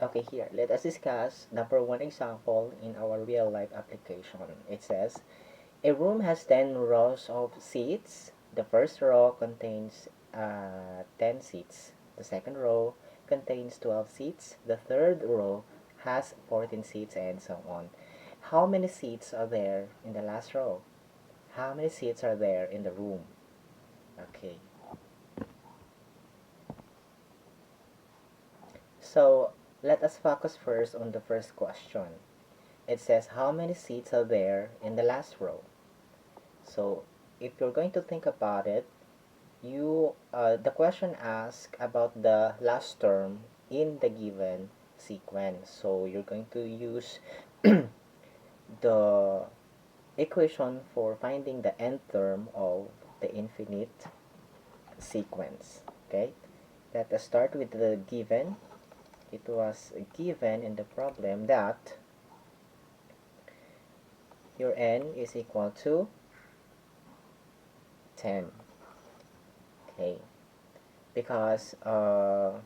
Okay, here, let us discuss number one example in our real life application. It says, a room has 10 rows of seats. The first row contains 10 seats. The second row contains 12 seats. The third row has 14 seats, and so on. How many seats are there in the last row? How many seats are there in the room? Okay. So let us focus first on the first question. It says how many seats are there in the last row. So if you're going to think about it, the question asks about the last term in the given sequence. So you're going to use the equation for finding the nth term of the infinite sequence. Okay, let us start with the given. It was given in the problem that your n is equal to 10. Okay, because a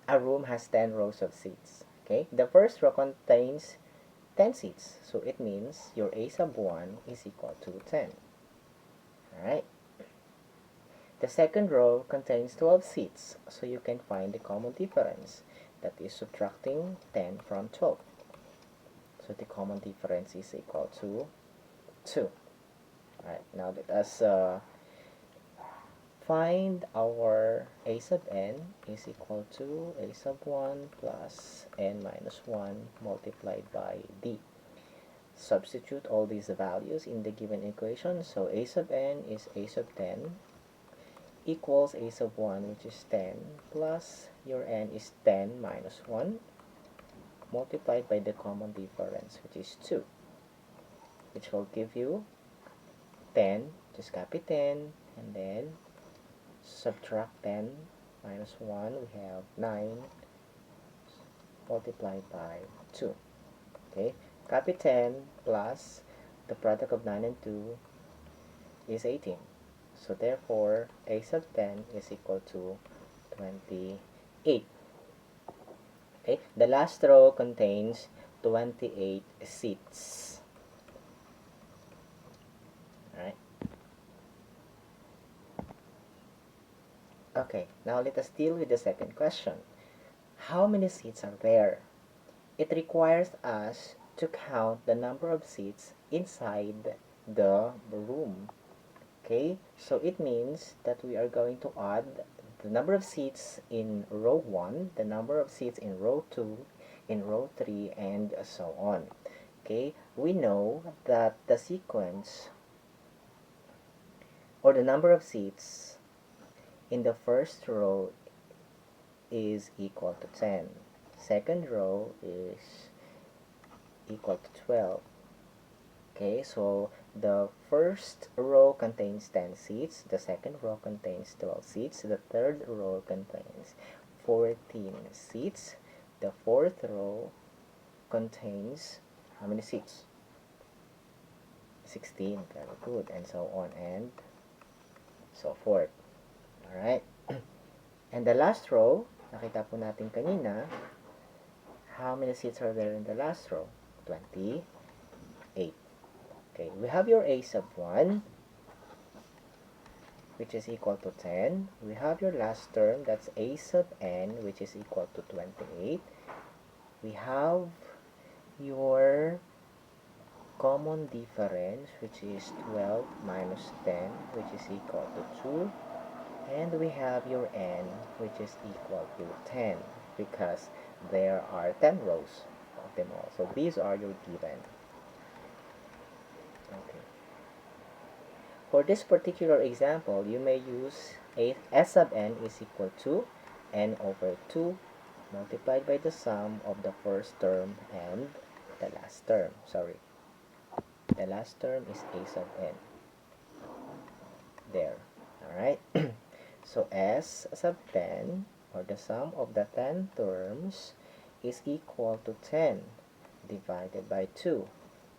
room has 10 rows of seats. Okay, the first row contains 10 seats, so it means your a sub 1 is equal to 10. Alright, the second row contains 12 seats, so you can find the common difference, that is subtracting 10 from 12. So the common difference is equal to 2. Alright, now let us find our a sub n is equal to a sub 1 plus n minus 1 multiplied by d. Substitute all these values in the given equation. So a sub n is a sub 10 equals a sub 1, which is 10, plus your n is 10 minus 1 multiplied by the common difference, which is 2, which will give you 10. Just copy 10 and then subtract 10 minus 1, we have 9 multiplied by 2. Okay, copy 10 plus the product of 9 and 2 is 18. So therefore, a sub 10 is equal to 28. Okay, the last row contains 28 seats. Alright. Okay, now let us deal with the second question. How many seats are there? It requires us to count the number of seats inside the room. Okay, so it means that we are going to add the number of seats in row 1, the number of seats in row 2, in row 3, and so on. Okay, we know that the sequence or the number of seats in the first row is equal to 10. Second row is equal to 12. Okay, so the first row contains 10 seats, the second row contains 12 seats, the third row contains 14 seats, the fourth row contains how many seats? 16, very good, and so on and so forth. Alright, and the last row, nakita po natin kanina, how many seats are there in the last row? 28. Okay, we have your a sub 1, which is equal to 10. We have your last term, that's a sub n, which is equal to 28. We have your common difference, which is 12 minus 10, which is equal to 2. And we have your n, which is equal to 10, because there are 10 rows of them all. So these are your given. Okay. For this particular example, you may use S sub n is equal to n over 2 multiplied by the sum of the first term and the last term. Sorry, the last term is a sub n. There. Alright. So S sub 10, or the sum of the 10 terms, is equal to 10 divided by 2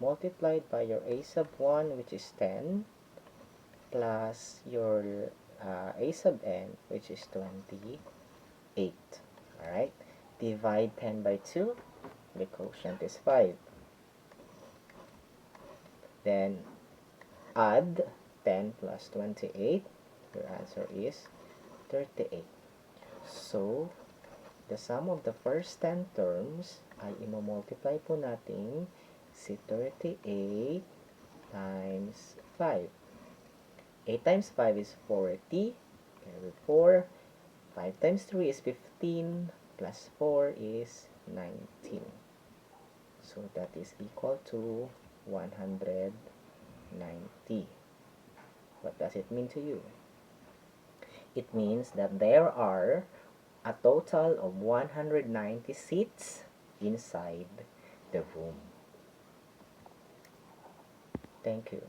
multiplied by your a sub 1, which is 10, plus your a sub n, which is 28. Alright, divide 10 by 2, the quotient is 5. Then add 10 plus 28, your answer is 38. So, the sum of the first 10 terms ay imomultiply po natin si 38 times 5. 8 times 5 is 40. Carry 4. 5 times 3 is 15. Plus 4 is 19. So that is equal to 190. What does it mean to you? It means that there are a total of 190 seats inside the room. Thank you.